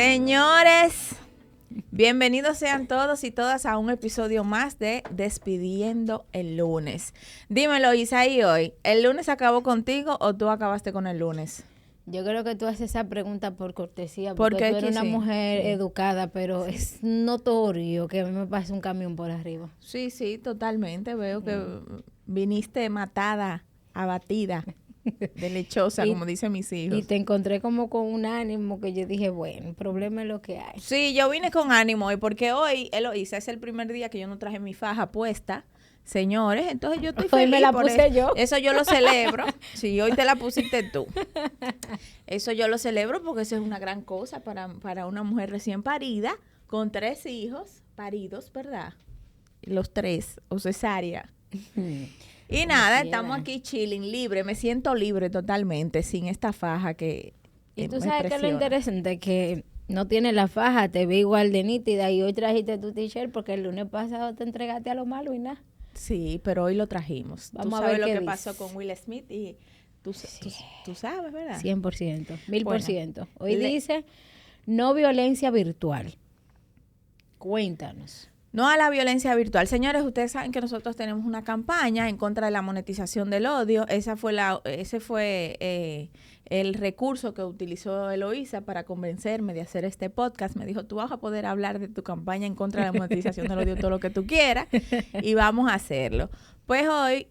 Señores, bienvenidos sean todos y todas a un episodio más de Despidiendo el Lunes. Dímelo, Isaí, hoy, ¿el lunes acabó contigo o tú acabaste con el lunes? Yo creo que tú haces esa pregunta por cortesía, Porque tú eres una sí, mujer sí, educada, pero sí. es notorio que a mí me pasa un camión por arriba. Sí, totalmente. Veo que viniste matada, abatida, de lechosa, Y, como dicen mis y hijos. te encontré como con un ánimo que yo dije, bueno, el problema es lo que hay. Sí, yo vine con ánimo hoy porque hoy, Eloísa, es el primer día que yo no traje mi faja puesta. Señores, entonces yo estoy Hoy me feliz la por puse eso. yo. Eso yo lo celebro. Sí, hoy te la pusiste tú. Eso yo lo celebro porque eso es una gran cosa para una mujer recién parida, con 3 hijos, paridos, ¿verdad? Los 3, o cesárea. Y Como nada, quiera. estamos aquí chilling, libre. Me siento libre totalmente, sin esta faja que Y tú me sabes que lo presiona. interesante que no tiene la faja, te ve igual de nítida y hoy trajiste tu t-shirt porque el lunes pasado te entregaste a lo malo y nada. Sí, pero hoy lo trajimos. Vamos Tú a sabes ver lo qué que dice. pasó con Will Smith y tú sabes, ¿verdad? 100%, 1000%. Hoy le- dice no violencia virtual. Cuéntanos. No a la violencia virtual. Señores, ustedes saben que nosotros tenemos una campaña en contra de la monetización del odio. Ese fue el recurso que utilizó Eloísa para convencerme de hacer este podcast. Me dijo, tú vas a poder hablar de tu campaña en contra de la monetización del odio todo lo que tú quieras y vamos a hacerlo. Pues hoy,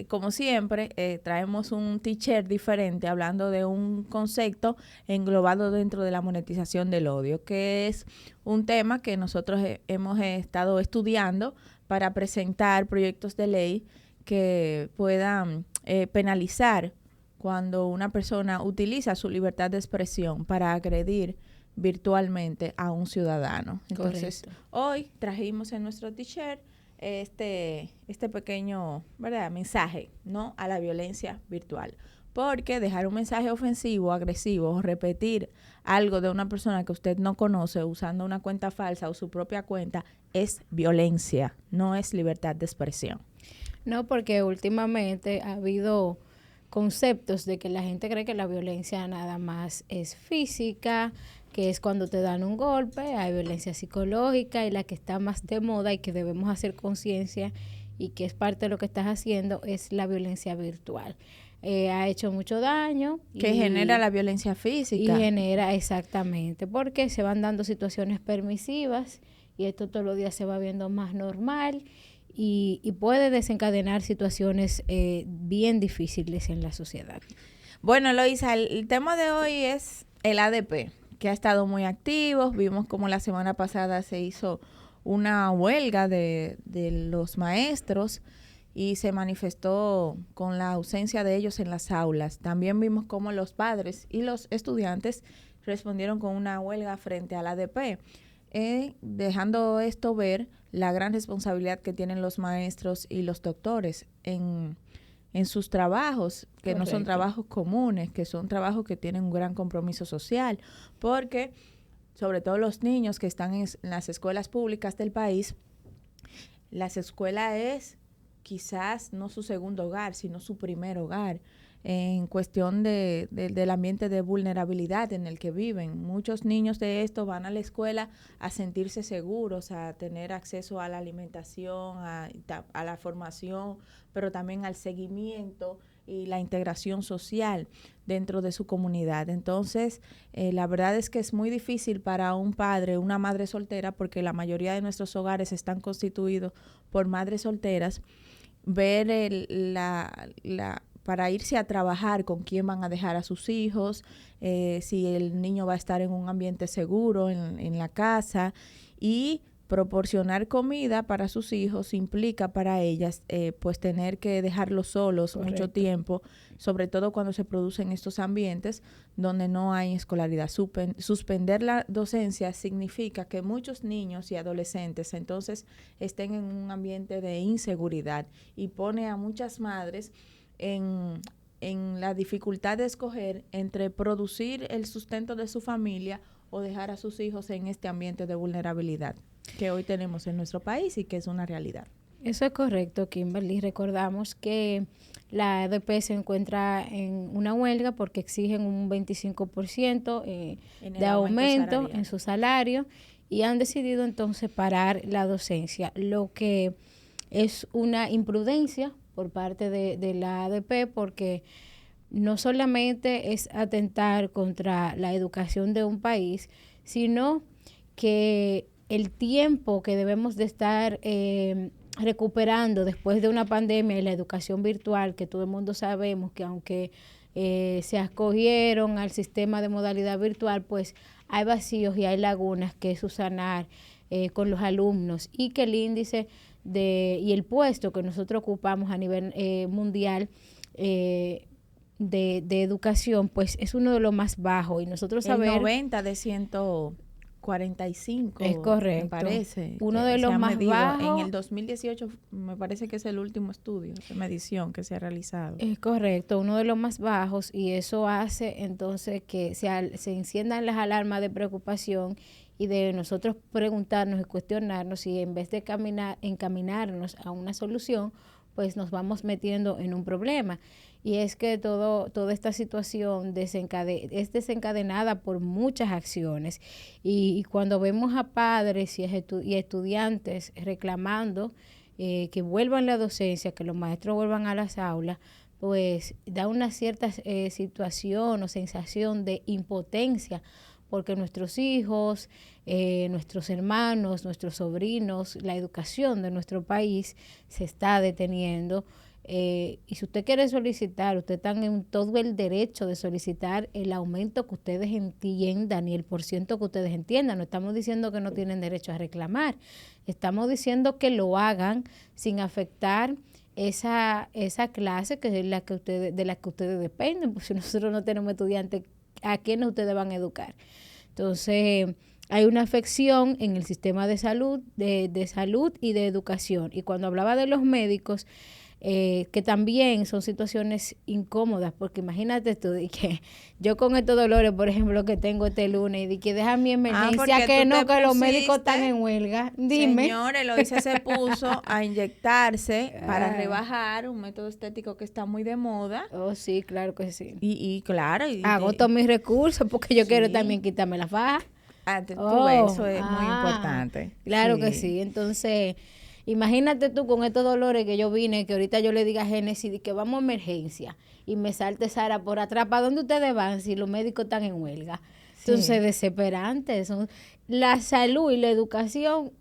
como siempre, traemos un t-shirt diferente hablando de un concepto englobado dentro de la monetización del odio, que es un tema que nosotros hemos estado estudiando para presentar proyectos de ley que puedan penalizar cuando una persona utiliza su libertad de expresión para agredir virtualmente a un ciudadano. Entonces, Correcto. hoy trajimos en nuestro t-shirt este pequeño, ¿verdad?, mensaje, no a la violencia virtual. Porque dejar un mensaje ofensivo, agresivo, repetir algo de una persona que usted no conoce usando una cuenta falsa o su propia cuenta es violencia, no es libertad de expresión. No, porque últimamente ha habido conceptos de que la gente cree que la violencia nada más es física, que es cuando te dan un golpe, hay violencia psicológica y la que está más de moda y que debemos hacer conciencia y que es parte de lo que estás haciendo es la violencia virtual. Ha hecho mucho daño. Que genera la violencia física. Y genera, exactamente, porque se van dando situaciones permisivas y esto todos los días se va viendo más normal y puede desencadenar situaciones bien difíciles en la sociedad. Bueno, Eloísa, el tema de hoy es el ADP, que ha estado muy activo. Vimos como la semana pasada se hizo una huelga de los maestros y se manifestó con la ausencia de ellos en las aulas. También vimos cómo los padres y los estudiantes respondieron con una huelga frente al ADP, dejando esto ver la gran responsabilidad que tienen los maestros y los doctores en sus trabajos, que Correcto. no son trabajos comunes, que son trabajos que tienen un gran compromiso social, porque sobre todo los niños que están en las escuelas públicas del país, las escuelas es quizás no su segundo hogar, sino su primer hogar, en cuestión del ambiente de vulnerabilidad en el que viven. Muchos niños de esto van a la escuela a sentirse seguros, a tener acceso a la alimentación, a la formación, pero también al seguimiento y la integración social dentro de su comunidad. Entonces, la verdad es que es muy difícil para un padre, una madre soltera, porque la mayoría de nuestros hogares están constituidos por madres solteras, ver para irse a trabajar con quién van a dejar a sus hijos, si el niño va a estar en un ambiente seguro en la casa, y proporcionar comida para sus hijos implica para ellas pues tener que dejarlos solos. Correcto. Mucho tiempo, sobre todo cuando se producen estos ambientes donde no hay escolaridad. Suspender la docencia significa que muchos niños y adolescentes entonces estén en un ambiente de inseguridad y pone a muchas madres en la dificultad de escoger entre producir el sustento de su familia o dejar a sus hijos en este ambiente de vulnerabilidad que hoy tenemos en nuestro país y que es una realidad. Eso es correcto, Kimberly. Recordamos que la ADP se encuentra en una huelga porque exigen un 25% de aumento en su salario y han decidido entonces parar la docencia, lo que es una imprudencia por parte de la ADP porque no solamente es atentar contra la educación de un país, sino que el tiempo que debemos de estar recuperando después de una pandemia y la educación virtual, que todo el mundo sabemos que aunque se acogieron al sistema de modalidad virtual, pues hay vacíos y hay lagunas que subsanar con los alumnos y que el índice y el puesto que nosotros ocupamos a nivel mundial de educación, pues es uno de los más bajos y nosotros sabemos... El 90 de 145, es correcto, me parece. Uno de los más bajos. En el 2018 me parece que es el último estudio de medición que se ha realizado. Es correcto, uno de los más bajos y eso hace entonces que se enciendan las alarmas de preocupación y de nosotros preguntarnos y cuestionarnos si en vez de encaminarnos a una solución, pues nos vamos metiendo en un problema. Y es que toda esta situación es desencadenada por muchas acciones. Y cuando vemos a padres y estudiantes reclamando que vuelvan la docencia, que los maestros vuelvan a las aulas, pues da una cierta situación o sensación de impotencia, porque nuestros hijos, nuestros hermanos, nuestros sobrinos, la educación de nuestro país se está deteniendo. Y si usted quiere solicitar, usted está en todo el derecho de solicitar el aumento que ustedes entiendan y el porciento que ustedes entiendan. No estamos diciendo que no tienen derecho a reclamar, estamos diciendo que lo hagan sin afectar esa clase que es de la que ustedes dependen, porque si nosotros no tenemos estudiantes, ¿a quiénes ustedes van a educar? Entonces, hay una afección en el sistema de salud, de salud y de educación. Y cuando hablaba de los médicos, que también son situaciones incómodas, porque imagínate tú, de que yo con estos dolores, por ejemplo, que tengo este lunes, y que deja mi emergencia, que los médicos están en huelga, dime. Señor, Eloísa se puso a inyectarse para rebajar un método estético que está muy de moda. Oh, sí, claro que sí. Y claro. Agoto mis recursos porque yo quiero también quitarme la faja. Eso es muy importante. Claro que sí, entonces... Imagínate tú con estos dolores que yo vine, que ahorita yo le diga a Génesis que vamos a emergencia y me salte Sara por atrás. ¿Para dónde ustedes van si los médicos están en huelga? Entonces, desesperantes. La salud y la educación,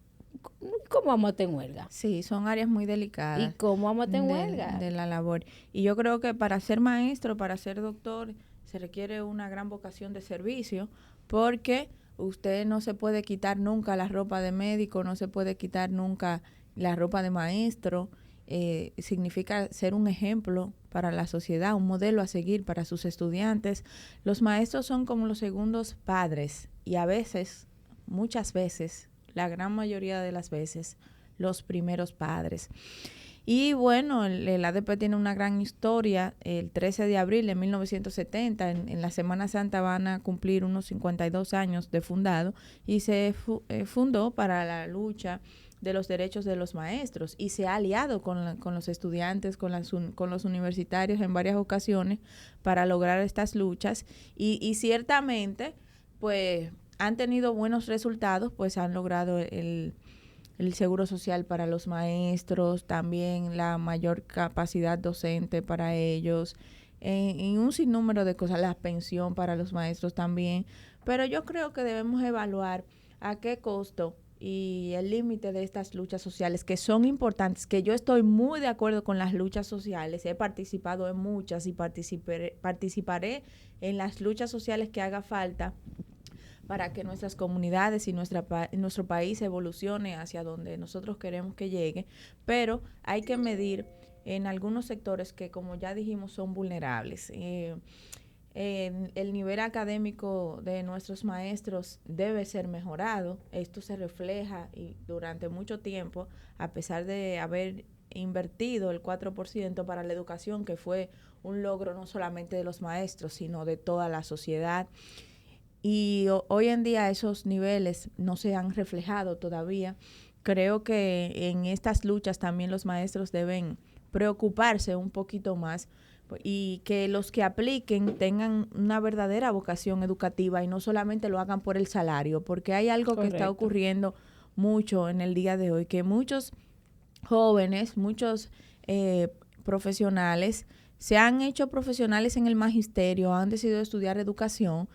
¿cómo vamos a estar en huelga? Sí, son áreas muy delicadas. ¿Y cómo vamos a estar en huelga? De la labor. Y yo creo que para ser maestro, para ser doctor, se requiere una gran vocación de servicio, porque usted no se puede quitar nunca la ropa de médico, no se puede quitar nunca la ropa de maestro. Significa ser un ejemplo para la sociedad, un modelo a seguir para sus estudiantes. Los maestros son como los segundos padres y a veces, muchas veces, la gran mayoría de las veces, los primeros padres. Y bueno, el ADP tiene una gran historia. El 13 de abril de 1970, en la Semana Santa, van a cumplir unos 52 años de fundado y se fundó para la lucha de los derechos de los maestros y se ha aliado con los estudiantes, con los universitarios en varias ocasiones para lograr estas luchas y ciertamente pues han tenido buenos resultados, pues han logrado el seguro social para los maestros, también la mayor capacidad docente para ellos, en un sinnúmero de cosas, la pensión para los maestros también, pero yo creo que debemos evaluar a qué costo y el límite de estas luchas sociales que son importantes, que yo estoy muy de acuerdo con las luchas sociales, he participado en muchas y participaré en las luchas sociales que haga falta para que nuestras comunidades y nuestro país evolucione hacia donde nosotros queremos que llegue, pero hay que medir en algunos sectores que, como ya dijimos, son vulnerables. El nivel académico de nuestros maestros debe ser mejorado. Esto se refleja y durante mucho tiempo, a pesar de haber invertido el 4% para la educación, que fue un logro no solamente de los maestros, sino de toda la sociedad. Y hoy en día esos niveles no se han reflejado todavía. Creo que en estas luchas también los maestros deben preocuparse un poquito más y que los que apliquen tengan una verdadera vocación educativa y no solamente lo hagan por el salario, porque hay algo que está ocurriendo mucho en el día de hoy, que muchos jóvenes, muchos profesionales se han hecho profesionales en el magisterio, han decidido estudiar educación,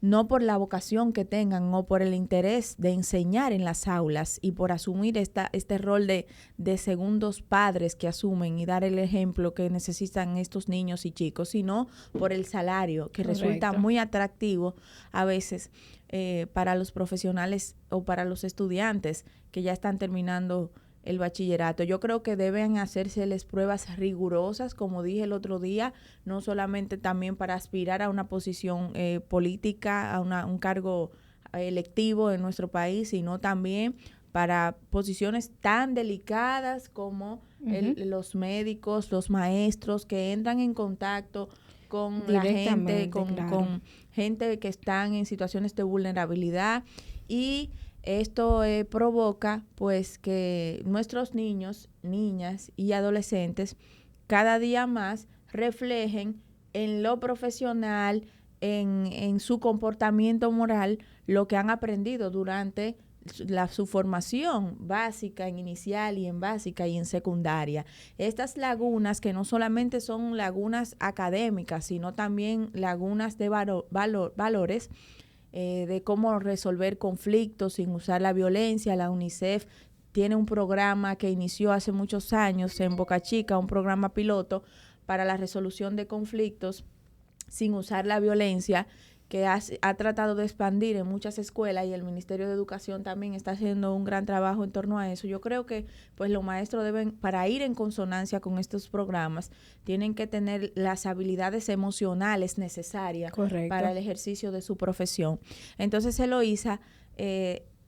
no por la vocación que tengan o por el interés de enseñar en las aulas y por asumir este rol de segundos padres que asumen y dar el ejemplo que necesitan estos niños y chicos, sino por el salario, que resulta muy atractivo a veces para los profesionales o para los estudiantes que ya están terminando el bachillerato. Yo creo que deben hacérseles pruebas rigurosas, como dije el otro día, no solamente también para aspirar a una posición política, a un cargo electivo en nuestro país, sino también para posiciones tan delicadas como los médicos, los maestros, que entran en contacto con la gente, con gente que están en situaciones de vulnerabilidad, y esto provoca pues que nuestros niños, niñas y adolescentes cada día más reflejen en lo profesional, en su comportamiento moral, lo que han aprendido durante su formación básica, en inicial y en básica y en secundaria. Estas lagunas, que no solamente son lagunas académicas, sino también lagunas de valores, de cómo resolver conflictos sin usar la violencia. La UNICEF tiene un programa que inició hace muchos años en Boca Chica, un programa piloto para la resolución de conflictos sin usar la violencia, que ha tratado de expandir en muchas escuelas, y el Ministerio de Educación también está haciendo un gran trabajo en torno a eso. Yo creo que pues los maestros deben, para ir en consonancia con estos programas, tienen que tener las habilidades emocionales necesarias para el ejercicio de su profesión. Entonces, Eloísa,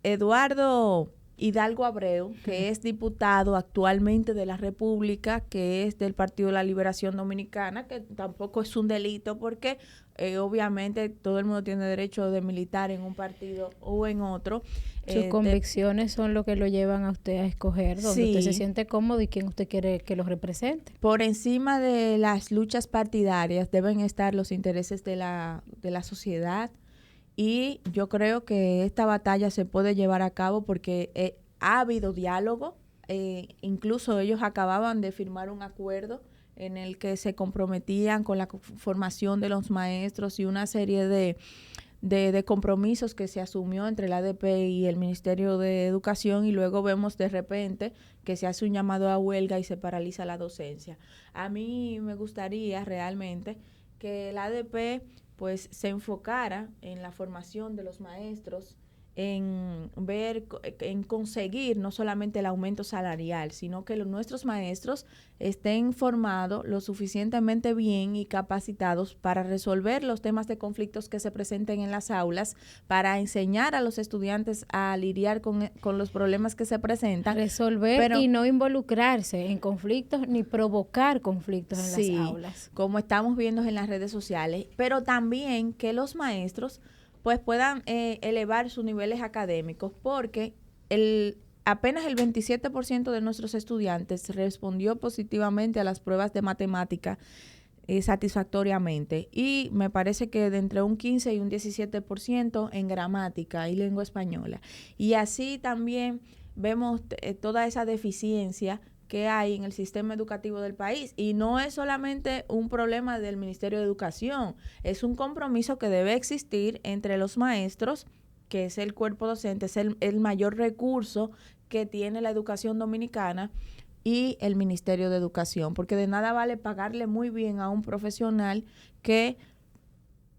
Eduardo Hidalgo Abreu, que es diputado actualmente de la República, que es del Partido de la Liberación Dominicana, que tampoco es un delito porque obviamente todo el mundo tiene derecho de militar en un partido o en otro. Sus convicciones son lo que lo llevan a usted a escoger donde usted se siente cómodo y quién usted quiere que lo represente. Por encima de las luchas partidarias deben estar los intereses de la sociedad. Y yo creo que esta batalla se puede llevar a cabo porque ha habido diálogo. Incluso ellos acababan de firmar un acuerdo en el que se comprometían con la formación de los maestros y una serie de compromisos que se asumió entre la ADP y el Ministerio de Educación, y luego vemos de repente que se hace un llamado a huelga y se paraliza la docencia. A mí me gustaría realmente que la ADP pues se enfocara en la formación de los maestros, en conseguir no solamente el aumento salarial, sino que nuestros maestros estén formados lo suficientemente bien y capacitados para resolver los temas de conflictos que se presenten en las aulas, para enseñar a los estudiantes a lidiar con los problemas que se presentan. Resolver y no involucrarse en conflictos ni provocar conflictos en las aulas. Como estamos viendo en las redes sociales, pero también que los maestros pues puedan elevar sus niveles académicos, porque apenas el 27% de nuestros estudiantes respondió positivamente a las pruebas de matemática satisfactoriamente, y me parece que de entre un 15 y un 17% en gramática y lengua española. Y así también vemos toda esa deficiencia que hay en el sistema educativo del país, y no es solamente un problema del Ministerio de Educación, es un compromiso que debe existir entre los maestros, que es el cuerpo docente, es el mayor recurso que tiene la educación dominicana, y el Ministerio de Educación, porque de nada vale pagarle muy bien a un profesional que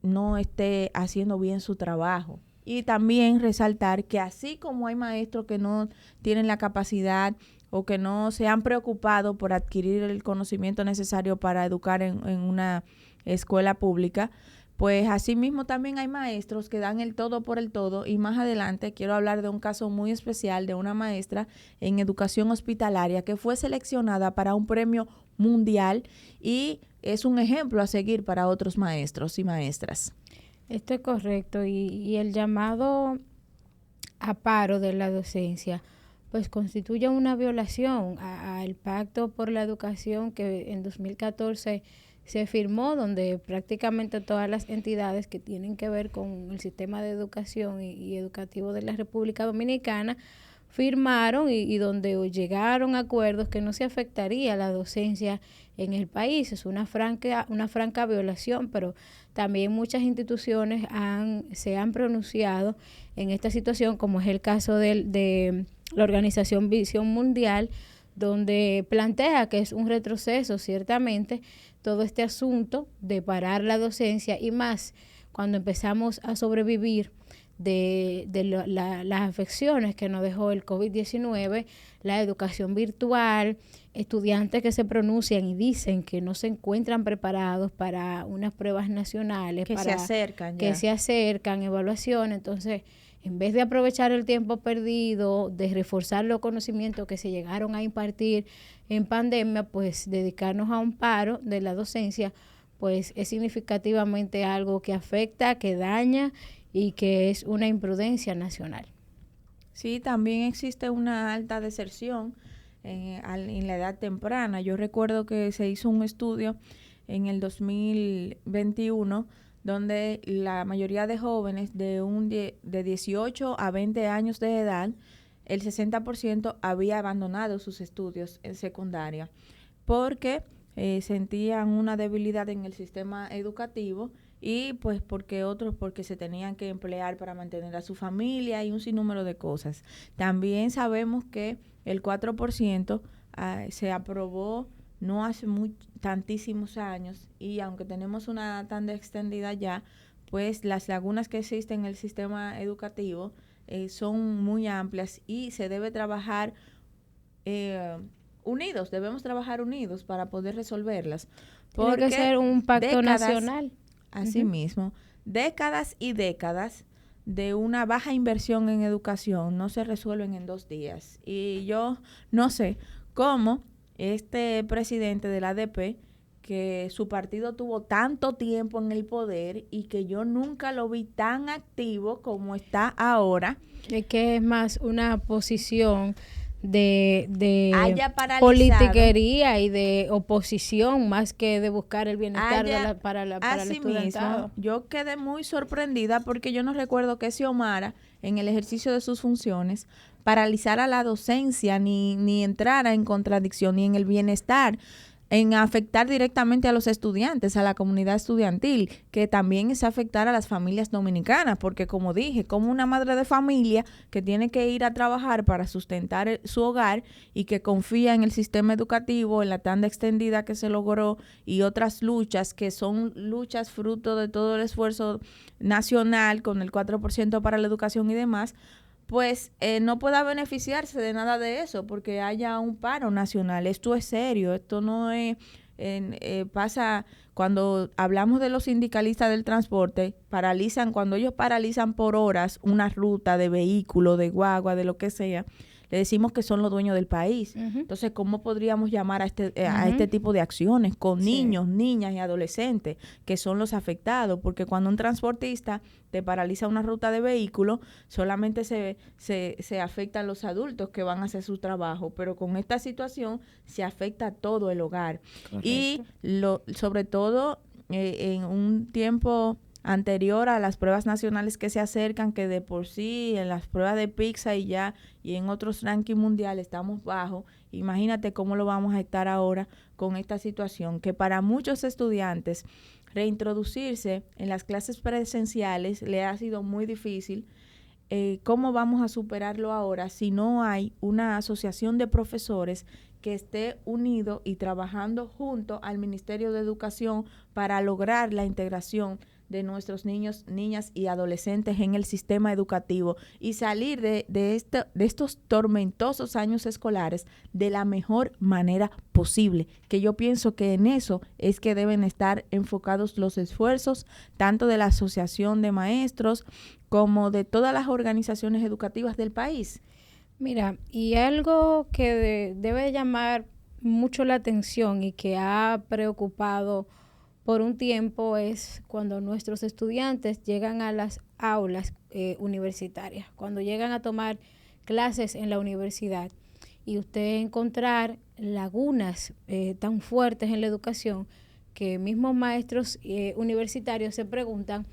no esté haciendo bien su trabajo. Y también resaltar que así como hay maestros que no tienen la capacidad o que no se han preocupado por adquirir el conocimiento necesario para educar en una escuela pública, pues asimismo también hay maestros que dan el todo por el todo. Y más adelante quiero hablar de un caso muy especial de una maestra en educación hospitalaria que fue seleccionada para un premio mundial y es un ejemplo a seguir para otros maestros y maestras. Esto es correcto, y el llamado a paro de la docencia pues constituye una violación al Pacto por la Educación que en 2014 se firmó, donde prácticamente todas las entidades que tienen que ver con el sistema de educación y educativo de la República Dominicana firmaron y donde llegaron a acuerdos que no se afectaría la docencia en el país. Es una franca violación, pero también muchas instituciones se han pronunciado en esta situación, como es el caso de la Organización Visión Mundial, donde plantea que es un retroceso, ciertamente, todo este asunto de parar la docencia y más cuando empezamos a sobrevivir de las afecciones que nos dejó el COVID-19, la educación virtual, estudiantes que se pronuncian y dicen que no se encuentran preparados para unas pruebas nacionales, que se acercan, evaluaciones. Entonces, en vez de aprovechar el tiempo perdido, de reforzar los conocimientos que se llegaron a impartir en pandemia, pues dedicarnos a un paro de la docencia, pues es significativamente algo que afecta, que daña y que es una imprudencia nacional. Sí, también existe una alta deserción en la edad temprana. Yo recuerdo que se hizo un estudio en el 2021 donde la mayoría de jóvenes de 18 a 20 años de edad, el 60% había abandonado sus estudios en secundaria porque sentían una debilidad en el sistema educativo y pues porque se tenían que emplear para mantener a su familia y un sinnúmero de cosas. También sabemos que el 4% se aprobó no hace tantísimos años y aunque tenemos una tanda extendida ya, pues las lagunas que existen en el sistema educativo son muy amplias y se debe trabajar unidos, debemos trabajar unidos para poder resolverlas. Tiene que ser un pacto nacional. Asimismo, décadas y décadas de una baja inversión en educación no se resuelven en 2 días. Y yo no sé cómo este presidente de la ADP, que su partido tuvo tanto tiempo en el poder y que yo nunca lo vi tan activo como está ahora. Es que es más una posición de politiquería y de oposición más que de buscar el bienestar para el estudiantado. Yo quedé muy sorprendida porque yo no recuerdo que Xiomara en el ejercicio de sus funciones paralizara la docencia ni entrara en contradicción ni en el bienestar, en afectar directamente a los estudiantes, a la comunidad estudiantil, que también es afectar a las familias dominicanas, porque como dije, como una madre de familia que tiene que ir a trabajar para sustentar su hogar y que confía en el sistema educativo, en la tanda extendida que se logró y otras luchas que son luchas fruto de todo el esfuerzo nacional con el 4% para la educación y demás, pues no pueda beneficiarse de nada de eso porque haya un paro nacional. Esto es serio, esto no es... pasa cuando hablamos de los sindicalistas del transporte, cuando ellos paralizan por horas una ruta de vehículo, de guagua, de lo que sea, le decimos que son los dueños del país. Entonces, ¿cómo podríamos llamar a este tipo de acciones con niños, niñas y adolescentes que son los afectados? Porque cuando un transportista te paraliza una ruta de vehículo, solamente se afectan los adultos que van a hacer su trabajo, pero con esta situación se afecta a todo el hogar. Correcto. Y sobre todo en un tiempo anterior a las pruebas nacionales que se acercan, que de por sí en las pruebas de PISA y en otros rankings mundiales estamos bajos. Imagínate cómo lo vamos a estar ahora con esta situación, que para muchos estudiantes reintroducirse en las clases presenciales le ha sido muy difícil. ¿Cómo vamos a superarlo ahora si no hay una asociación de profesores que esté unido y trabajando junto al Ministerio de Educación para lograr la integración de nuestros niños, niñas y adolescentes en el sistema educativo y salir de estos tormentosos años escolares de la mejor manera posible? Que yo pienso que en eso es que deben estar enfocados los esfuerzos tanto de la Asociación de Maestros como de todas las organizaciones educativas del país. Mira, y algo que debe llamar mucho la atención y que ha preocupado por un tiempo es cuando nuestros estudiantes llegan a las aulas universitarias, cuando llegan a tomar clases en la universidad y usted encontrar lagunas tan fuertes en la educación que mismos maestros universitarios se preguntan,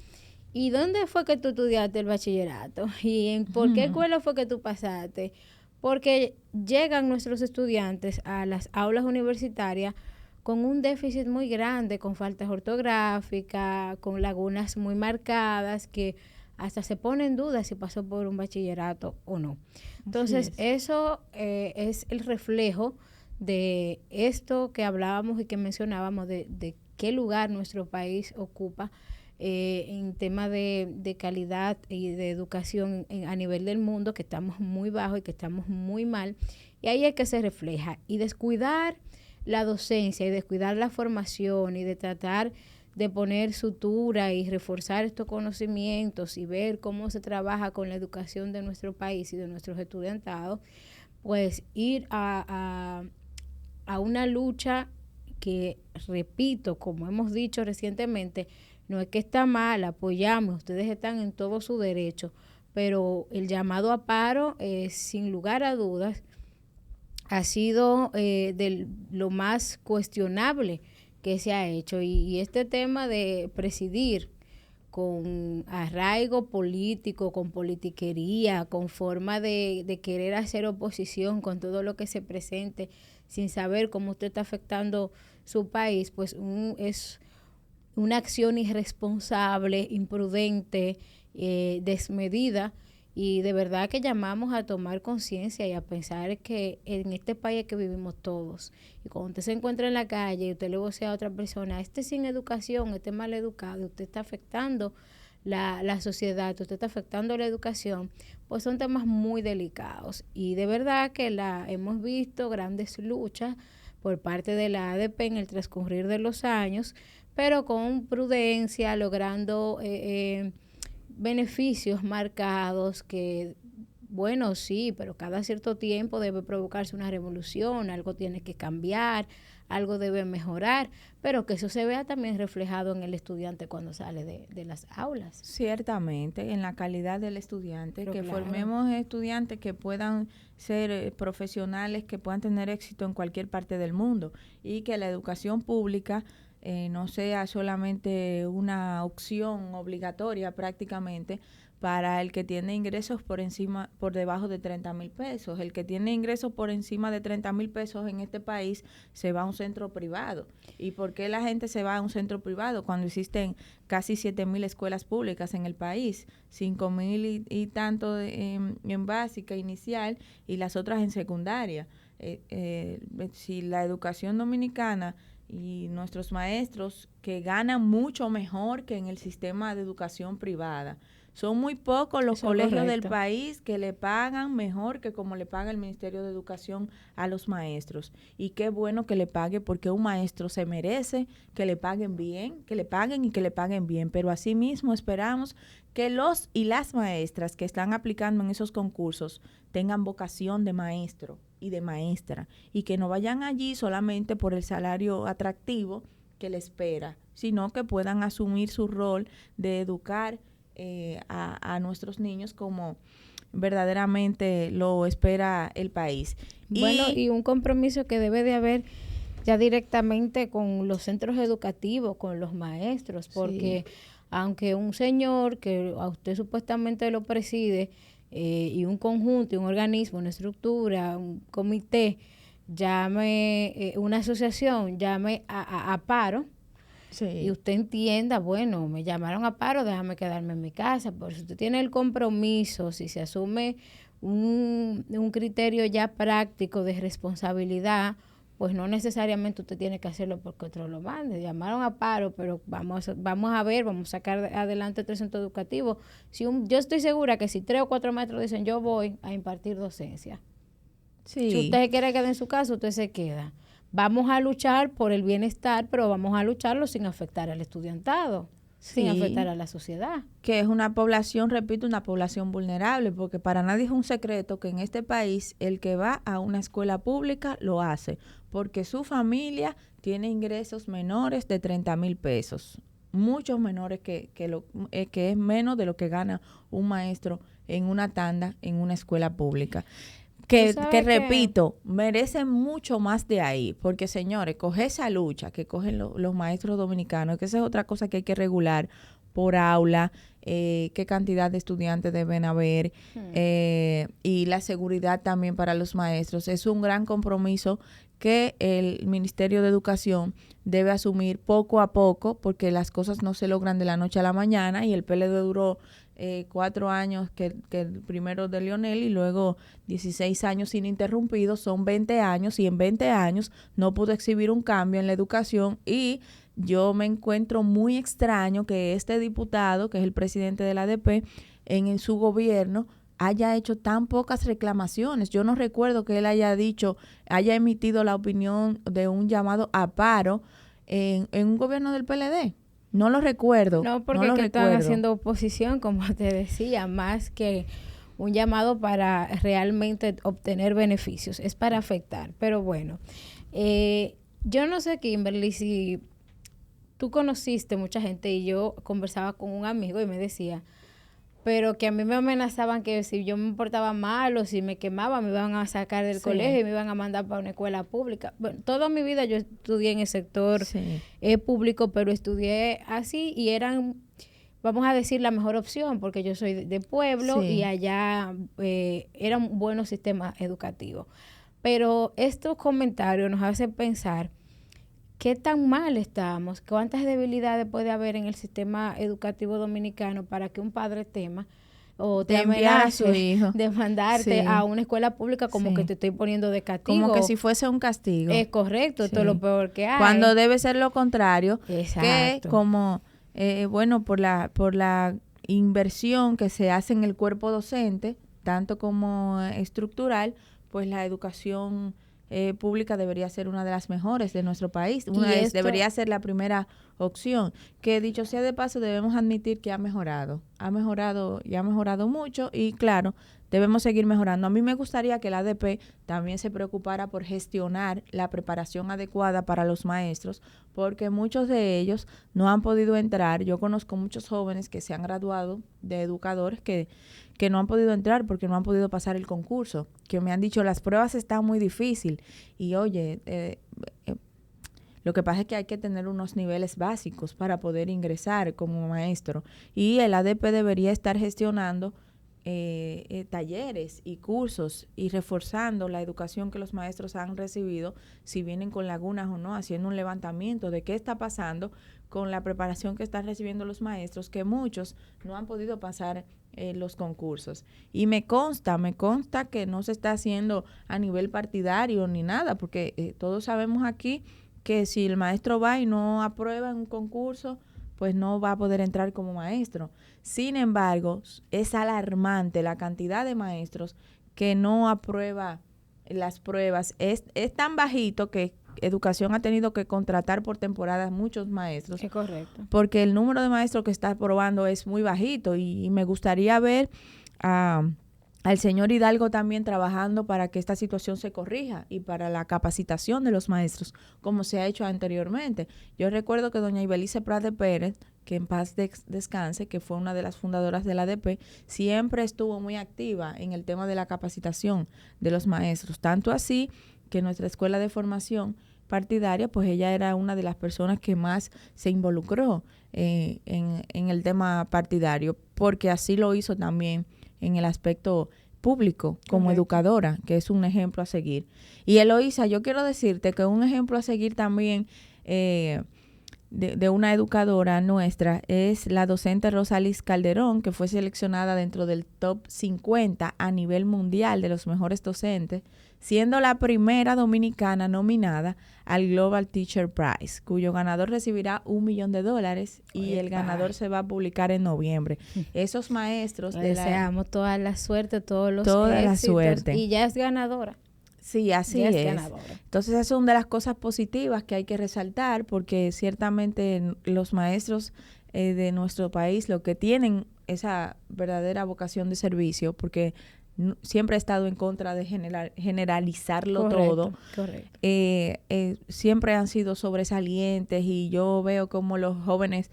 ¿y dónde fue que tú estudiaste el bachillerato? ¿Y por qué escuela fue que tú pasaste? Porque llegan nuestros estudiantes a las aulas universitarias con un déficit muy grande, con faltas ortográficas, con lagunas muy marcadas, que hasta se pone en duda si pasó por un bachillerato o no. Entonces, eso es el reflejo de esto que hablábamos y que mencionábamos, de qué lugar nuestro país ocupa en tema de calidad y de educación a nivel del mundo, que estamos muy bajo y que estamos muy mal. Y ahí es que se refleja. Y descuidar la docencia y descuidar la formación y de tratar de poner sutura y reforzar estos conocimientos y ver cómo se trabaja con la educación de nuestro país y de nuestros estudiantados, pues ir a una lucha que, repito, como hemos dicho recientemente, no es que está mal, apoyamos, ustedes están en todo su derecho, pero el llamado a paro, sin lugar a dudas, ha sido de lo más cuestionable que se ha hecho. Y este tema de presidir con arraigo político, con politiquería, con forma de querer hacer oposición con todo lo que se presente, sin saber cómo usted está afectando su país, pues es una acción irresponsable, imprudente, desmedida, y de verdad que llamamos a tomar conciencia y a pensar que en este país que vivimos todos, y cuando usted se encuentra en la calle y usted le vocea a otra persona, sin educación, mal educado, usted está afectando la sociedad, usted está afectando la educación, pues son temas muy delicados. Y de verdad que hemos visto grandes luchas por parte de la ADP en el transcurrir de los años, pero con prudencia, logrando beneficios marcados que, bueno, sí, pero cada cierto tiempo debe provocarse una revolución, algo tiene que cambiar, algo debe mejorar, pero que eso se vea también reflejado en el estudiante cuando sale de las aulas. Ciertamente, en la calidad del estudiante, pero que claro, formemos estudiantes que puedan ser profesionales, que puedan tener éxito en cualquier parte del mundo, y que la educación pública no sea solamente una opción obligatoria prácticamente para el que tiene ingresos por debajo de 30,000 pesos. El que tiene ingresos por encima de 30,000 pesos en este país se va a un centro privado. ¿Y por qué la gente se va a un centro privado cuando existen casi 7,000 escuelas públicas en el país? 5,000 y tanto en básica inicial y las otras en secundaria. Si la educación dominicana y nuestros maestros, que ganan mucho mejor que en el sistema de educación privada, son muy pocos los colegios del país que le pagan mejor que como le paga el Ministerio de Educación a los maestros. Y qué bueno que le pague, porque un maestro se merece que le paguen bien, que le paguen y que le paguen bien. Pero asimismo esperamos que los y las maestras que están aplicando en esos concursos tengan vocación de maestro y de maestra, y que no vayan allí solamente por el salario atractivo que le espera, sino que puedan asumir su rol de educar a nuestros niños como verdaderamente lo espera el país. Bueno, y un compromiso que debe de haber ya directamente con los centros educativos, con los maestros, porque aunque un señor que a usted supuestamente lo preside, y un conjunto, y un organismo, una estructura, un comité, una asociación, llame a paro, y usted entienda, bueno, me llamaron a paro, déjame quedarme en mi casa. Por si usted tiene el compromiso, si se asume un criterio ya práctico de responsabilidad, pues no necesariamente usted tiene que hacerlo porque otro lo mande. Llamaron a paro, pero vamos a ver, vamos a sacar adelante el centro educativo. Yo estoy segura que si 3 o 4 maestros dicen, yo voy a impartir docencia. Si usted se quiere quedar en su casa, usted se queda. Vamos a luchar por el bienestar, pero vamos a lucharlo sin afectar al estudiantado, sin afectar a la sociedad. Que es una población, repito, una población vulnerable, porque para nadie es un secreto que en este país el que va a una escuela pública lo hace porque su familia tiene ingresos menores de 30,000 pesos. muchos menores que es menos de lo que gana un maestro en una tanda en una escuela pública. Que repito, merecen mucho más de ahí, porque señores, coge esa lucha que cogen los maestros dominicanos, que esa es otra cosa que hay que regular por aula, qué cantidad de estudiantes deben haber, y la seguridad también para los maestros. Es un gran compromiso que el Ministerio de Educación debe asumir poco a poco, porque las cosas no se logran de la noche a la mañana, y el PLD duró 4 años que el primero de Leonel, y luego 16 años ininterrumpidos, son 20 años, y en 20 años no pudo exhibir un cambio en la educación. Y yo me encuentro muy extraño que este diputado, que es el presidente de la ADP, en su gobierno haya hecho tan pocas reclamaciones. Yo no recuerdo que él haya emitido la opinión de un llamado a paro en un gobierno del PLD. No lo recuerdo. No, porque están haciendo oposición, como te decía, más que un llamado para realmente obtener beneficios, es para afectar. Pero bueno, yo no sé, Kimberly, si tú conociste mucha gente, y yo conversaba con un amigo y me decía, pero que a mí me amenazaban que si yo me portaba mal o si me quemaba me iban a sacar del colegio y me iban a mandar para una escuela pública. Bueno, toda mi vida yo estudié en el sector público, pero estudié así y eran, vamos a decir, la mejor opción, porque yo soy de pueblo y allá era un buen sistema educativo. Pero estos comentarios nos hacen pensar qué tan mal estamos, cuántas debilidades puede haber en el sistema educativo dominicano para que un padre tema o te amenace de mandarte a una escuela pública como que te estoy poniendo de castigo. Como que si fuese un castigo. Es correcto, esto es lo peor que hay. Cuando debe ser lo contrario. Exacto. Que como, bueno, por la inversión que se hace en el cuerpo docente, tanto como estructural, pues la educación pública debería ser una de las mejores de nuestro país. Debería ser la primera opción, que dicho sea de paso debemos admitir que ha mejorado mucho, y claro, debemos seguir mejorando. A mí me gustaría que la ADP también se preocupara por gestionar la preparación adecuada para los maestros, porque muchos de ellos no han podido entrar. Yo conozco muchos jóvenes que se han graduado de educadores que no han podido entrar porque no han podido pasar el concurso, que me han dicho las pruebas están muy difíciles, y oye, lo que pasa es que hay que tener unos niveles básicos para poder ingresar como maestro, y el ADP debería estar gestionando talleres y cursos y reforzando la educación que los maestros han recibido, si vienen con lagunas o no, haciendo un levantamiento de qué está pasando con la preparación que están recibiendo los maestros, que muchos no han podido pasar los concursos. Y me consta que no se está haciendo a nivel partidario ni nada, porque todos sabemos aquí que si el maestro va y no aprueba en un concurso, pues no va a poder entrar como maestro. Sin embargo, es alarmante la cantidad de maestros que no aprueba las pruebas. Es tan bajito que Educación ha tenido que contratar por temporadas muchos maestros. Es correcto. Porque el número de maestros que está aprobando es muy bajito, y me gustaría ver al señor Hidalgo también trabajando para que esta situación se corrija y para la capacitación de los maestros, como se ha hecho anteriormente. Yo recuerdo que doña Ibelice Prade Pérez, que en paz descanse, que fue una de las fundadoras de la ADP, siempre estuvo muy activa en el tema de la capacitación de los maestros. Tanto así que nuestra escuela de formación partidaria, pues ella era una de las personas que más se involucró en el tema partidario, porque así lo hizo también en el aspecto público como educadora, que es un ejemplo a seguir. Y Eloísa, yo quiero decirte que un ejemplo a seguir también de una educadora nuestra es la docente Rosalis Calderón, que fue seleccionada dentro del top 50 a nivel mundial de los mejores docentes, siendo la primera dominicana nominada al Global Teacher Prize, cuyo ganador recibirá $1 millón, y el ganador se va a publicar en noviembre. Esos maestros deseamos toda la suerte, toda la suerte. Y ya es ganadora. Sí, así es. Entonces, esa es una de las cosas positivas que hay que resaltar, porque ciertamente los maestros de nuestro país, lo que tienen esa verdadera vocación de servicio, porque siempre he estado en contra de generalizarlo todo. Correcto. Siempre han sido sobresalientes, y yo veo como los jóvenes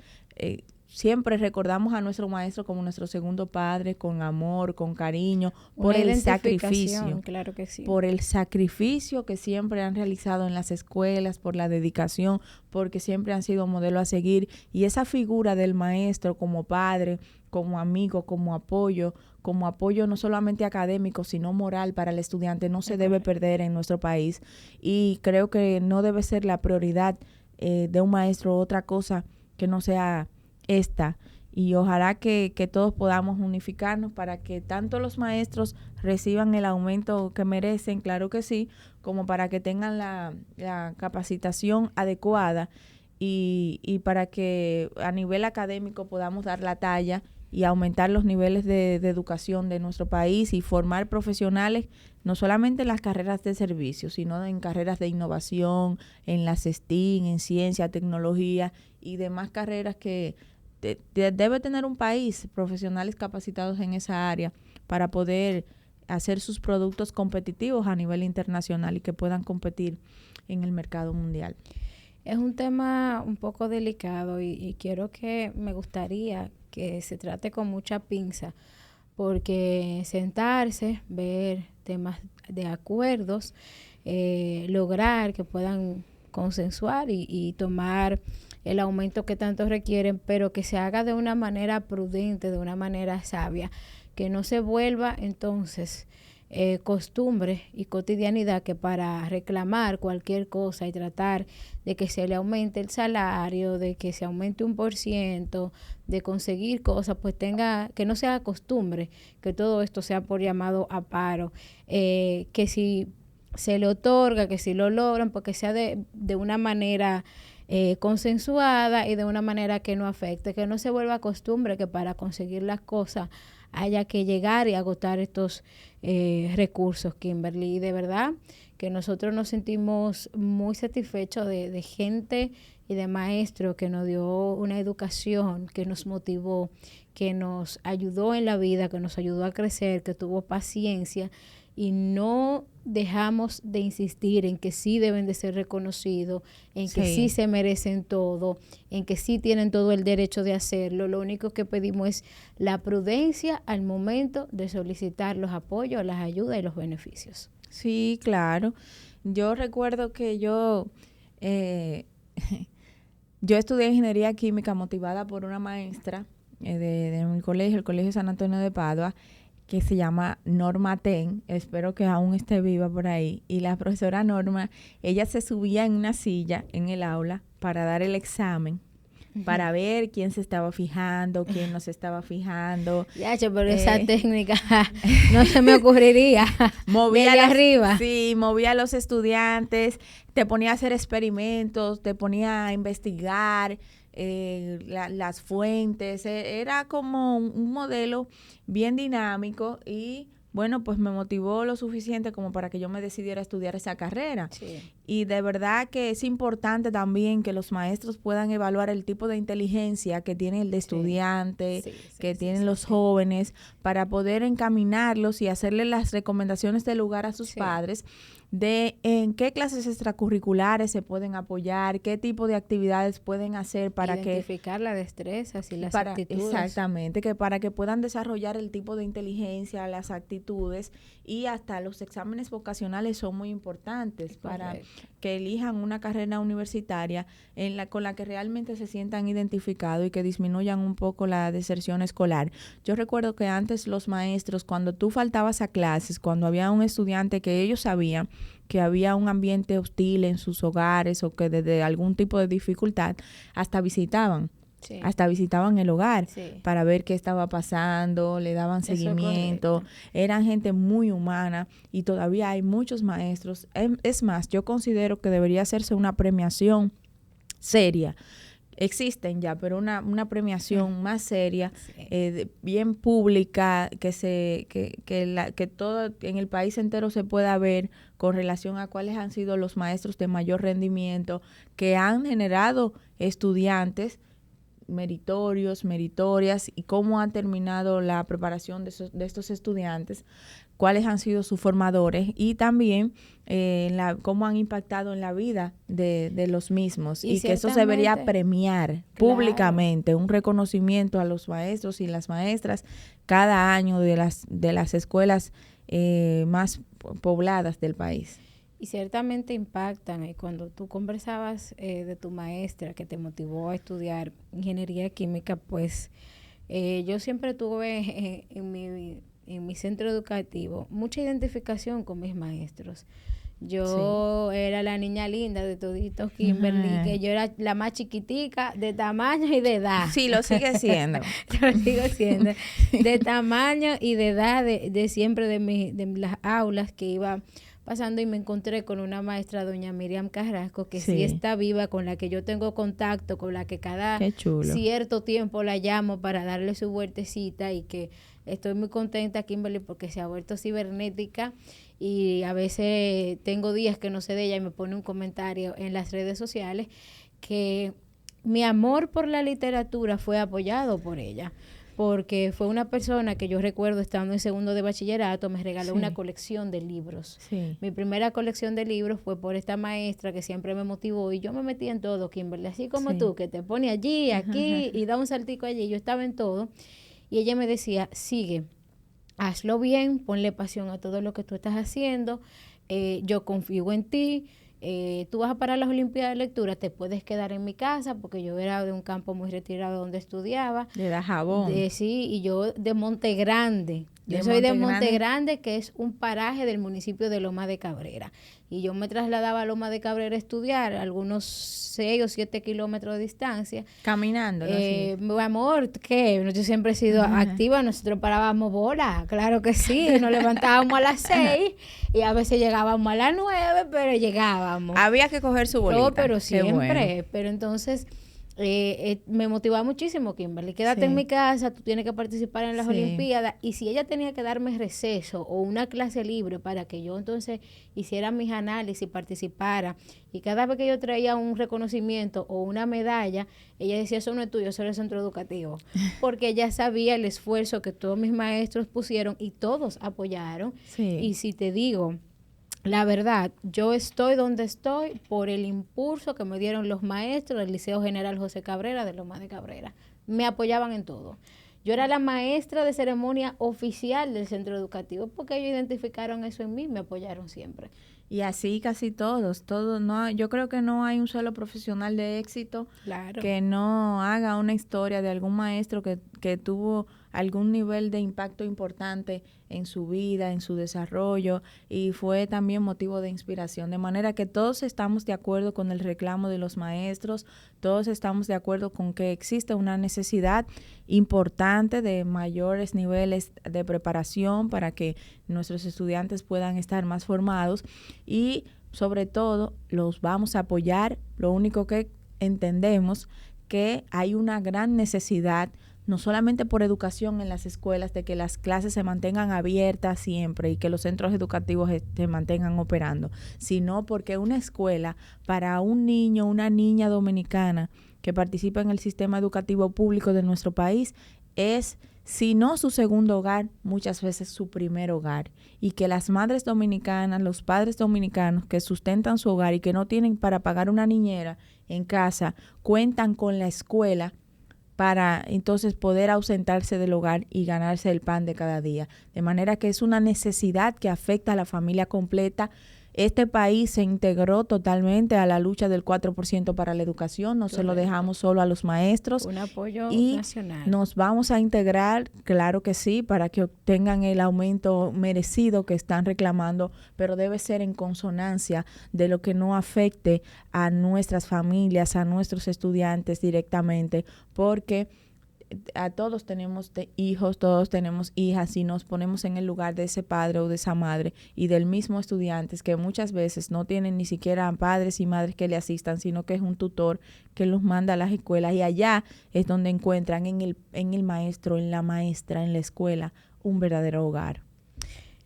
siempre recordamos a nuestro maestro como nuestro segundo padre, con amor, con cariño, por Una el identificación, sacrificio, claro que sí. por el sacrificio que siempre han realizado en las escuelas, por la dedicación, porque siempre han sido modelo a seguir. Y esa figura del maestro como padre, como amigo, como apoyo no solamente académico, sino moral para el estudiante, no se debe perder en nuestro país. Y creo que no debe ser la prioridad de un maestro otra cosa que no sea esta. Y ojalá que todos podamos unificarnos para que tanto los maestros reciban el aumento que merecen, claro que sí, como para que tengan la capacitación adecuada y para que a nivel académico podamos dar la talla y aumentar los niveles de educación de nuestro país y formar profesionales no solamente en las carreras de servicio, sino en carreras de innovación, en las STEAM, en ciencia, tecnología y demás carreras que debe tener un país, profesionales capacitados en esa área para poder hacer sus productos competitivos a nivel internacional y que puedan competir en el mercado mundial. Es un tema un poco delicado y me gustaría que se trate con mucha pinza, porque sentarse, ver temas de acuerdos, lograr que puedan consensuar y tomar el aumento que tanto requieren, pero que se haga de una manera prudente, de una manera sabia, que no se vuelva entonces costumbre y cotidianidad que para reclamar cualquier cosa y tratar de que se le aumente el salario, de que se aumente 1%, de conseguir cosas, pues que no sea costumbre, que todo esto sea por llamado a paro, que si se le otorga, que si lo logran, pues que sea de una manera consensuada y de una manera que no afecte, que no se vuelva costumbre que para conseguir las cosas haya que llegar y agotar estos recursos, Kimberly. Y de verdad que nosotros nos sentimos muy satisfechos de gente y de maestros que nos dio una educación, que nos motivó, que nos ayudó en la vida, que nos ayudó a crecer, que tuvo paciencia, y no dejamos de insistir en que sí deben de ser reconocidos, en que sí se merecen todo, en que sí tienen todo el derecho de hacerlo. Lo único que pedimos es la prudencia al momento de solicitar los apoyos, las ayudas y los beneficios. Sí, claro. Yo recuerdo que yo estudié ingeniería química motivada por una maestra de mi colegio, el Colegio San Antonio de Padua, que se llama Norma Ten, espero que aún esté viva por ahí, y la profesora Norma, ella se subía en una silla en el aula para dar el examen, para ver quién se estaba fijando, quién no se estaba fijando. Ya, pero esa técnica no se me ocurriría. Movía arriba. Sí, movía a los estudiantes, te ponía a hacer experimentos, te ponía a investigar las fuentes. Era como un modelo bien dinámico y bueno, pues me motivó lo suficiente como para que yo me decidiera a estudiar esa carrera. Sí. Y de verdad que es importante también que los maestros puedan evaluar el tipo de inteligencia que tiene el de estudiante, que tienen los jóvenes, para poder encaminarlos y hacerle las recomendaciones de lugar a sus padres de en qué clases extracurriculares se pueden apoyar, qué tipo de actividades pueden hacer para identificar las destrezas y las actitudes. Exactamente, que para que puedan desarrollar el tipo de inteligencia, las actitudes, y hasta los exámenes vocacionales son muy importantes para que elijan una carrera universitaria con la que realmente se sientan identificados y que disminuyan un poco la deserción escolar. Yo recuerdo que antes los maestros, cuando tú faltabas a clases, cuando había un estudiante que ellos sabían que había un ambiente hostil en sus hogares o que desde algún tipo de dificultad, hasta visitaban el hogar para ver qué estaba pasando, le daban seguimiento, eran gente muy humana y todavía hay muchos maestros. Es más, yo considero que debería hacerse una premiación seria. Existen ya, pero una premiación más seria, bien pública, que todo en el país entero se pueda ver con relación a cuáles han sido los maestros de mayor rendimiento que han generado estudiantes meritorios, meritorias, y cómo ha terminado la preparación de estos estudiantes, cuáles han sido sus formadores y también cómo han impactado en la vida de los mismos, y que eso se debería premiar públicamente, un reconocimiento a los maestros y las maestras cada año de las escuelas más pobladas del país. Y ciertamente impactan. Y cuando tú conversabas de tu maestra que te motivó a estudiar ingeniería química, pues yo siempre tuve en mi centro educativo mucha identificación con mis maestros. Yo era la niña linda de toditos Kimberly, que yo era la más chiquitica de tamaño y de edad. Sí, lo sigue siendo. Lo sigo siendo. De tamaño y de edad de siempre de las aulas que iba pasando, y me encontré con una maestra, doña Miriam Carrasco, que sí está viva, con la que yo tengo contacto, con la que cada cierto tiempo la llamo para darle su vueltecita, y que estoy muy contenta, Kimberly, porque se ha vuelto cibernética, y a veces tengo días que no sé de ella y me pone un comentario en las redes sociales que mi amor por la literatura fue apoyado por ella, porque fue una persona que yo recuerdo estando en segundo de bachillerato, me regaló una colección de libros. Mi primera colección de libros fue por esta maestra que siempre me motivó, y yo me metí en todo, Kimberly, así como tú, que te pone allí, aquí, y da un saltico allí. Yo estaba en todo, y ella me decía, sigue, hazlo bien, ponle pasión a todo lo que tú estás haciendo, yo confío en ti. Tú vas a parar las Olimpiadas de Lectura, te puedes quedar en mi casa, porque yo era de un campo muy retirado donde estudiaba. De Dajabón. Sí, y yo de Monte Grande. Yo soy de Monte Grande, que es un paraje del municipio de Loma de Cabrera. Y yo me trasladaba a Loma de Cabrera a estudiar, algunos 6 o 7 kilómetros de distancia. Caminando. Mi amor, ¿qué? Yo siempre he sido activa, nosotros parábamos bola, claro que sí, nos levantábamos a las 6 y a veces llegábamos a las 9, pero llegábamos. Había que coger su bolita. No, pero siempre, bueno. Pero entonces me motivaba muchísimo, Kimberly, quédate en mi casa, tú tienes que participar en las Olimpiadas, y si ella tenía que darme receso o una clase libre para que yo entonces hiciera mis análisis y participara, y cada vez que yo traía un reconocimiento o una medalla, ella decía, eso no es tuyo, eso es el centro educativo, porque ella sabía el esfuerzo que todos mis maestros pusieron y todos apoyaron. Y si te digo la verdad, yo estoy donde estoy por el impulso que me dieron los maestros del Liceo General José Cabrera de Loma de Cabrera. Me apoyaban en todo. Yo era la maestra de ceremonia oficial del centro educativo, porque ellos identificaron eso en mí, me apoyaron siempre. Y así casi todos, no, yo creo que no hay un solo profesional de éxito que no haga una historia de algún maestro que tuvo algún nivel de impacto importante en su vida, en su desarrollo, y fue también motivo de inspiración. De manera que todos estamos de acuerdo con el reclamo de los maestros, todos estamos de acuerdo con que existe una necesidad importante de mayores niveles de preparación para que nuestros estudiantes puedan estar más formados, y sobre todo los vamos a apoyar. Lo único que entendemos que hay una gran necesidad, no solamente por educación en las escuelas, de que las clases se mantengan abiertas siempre y que los centros educativos se mantengan operando, sino porque una escuela para un niño, una niña dominicana que participa en el sistema educativo público de nuestro país es, si no su segundo hogar, muchas veces su primer hogar, y que las madres dominicanas, los padres dominicanos que sustentan su hogar y que no tienen para pagar una niñera en casa, cuentan con la escuela para entonces poder ausentarse del hogar y ganarse el pan de cada día. De manera que es una necesidad que afecta a la familia completa. Este país se integró totalmente a la lucha del 4% para la educación, no se lo dejamos solo a los maestros. Un apoyo nacional. Nos vamos a integrar, claro que sí, para que obtengan el aumento merecido que están reclamando, pero debe ser en consonancia de lo que no afecte a nuestras familias, a nuestros estudiantes directamente, porque a todos tenemos hijos, todos tenemos hijas, y nos ponemos en el lugar de ese padre o de esa madre y del mismo estudiantes que muchas veces no tienen ni siquiera padres y madres que le asistan, sino que es un tutor que los manda a las escuelas, y allá es donde encuentran en el maestro, en la maestra, en la escuela, un verdadero hogar.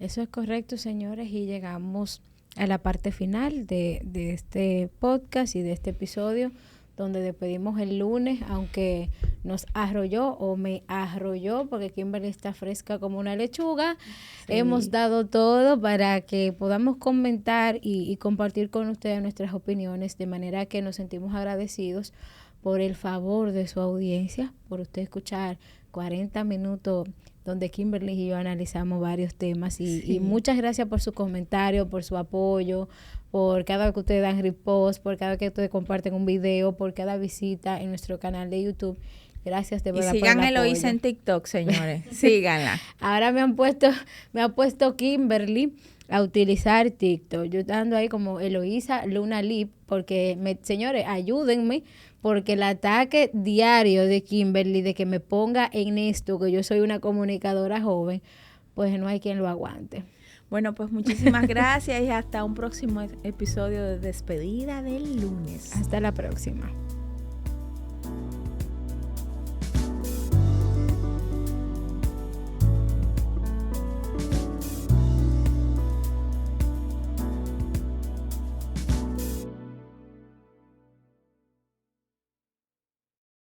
Eso es correcto, señores, y llegamos a la parte final de este podcast y de este episodio, donde despedimos el lunes, aunque nos arrolló o me arrolló, porque Kimberly está fresca como una lechuga. Sí. Hemos dado todo para que podamos comentar y compartir con ustedes nuestras opiniones, de manera que nos sentimos agradecidos por el favor de su audiencia, por usted escuchar 40 minutos donde Kimberly y yo analizamos varios temas y muchas gracias por su comentario, por su apoyo, por cada vez que ustedes dan repost, por cada vez que ustedes comparten un video, por cada visita en nuestro canal de YouTube. Gracias de verdad por el apoyo. Y sigan Eloísa en TikTok, señores. Síganla. Ahora me ha puesto Kimberly a utilizar TikTok. Yo ando ahí como Eloísa Luna Lip, porque señores, ayúdenme, porque el ataque diario de Kimberly de que me ponga en esto, que yo soy una comunicadora joven, pues no hay quien lo aguante. Bueno, pues muchísimas gracias y hasta un próximo episodio de Despedida del Lunes. Hasta la próxima.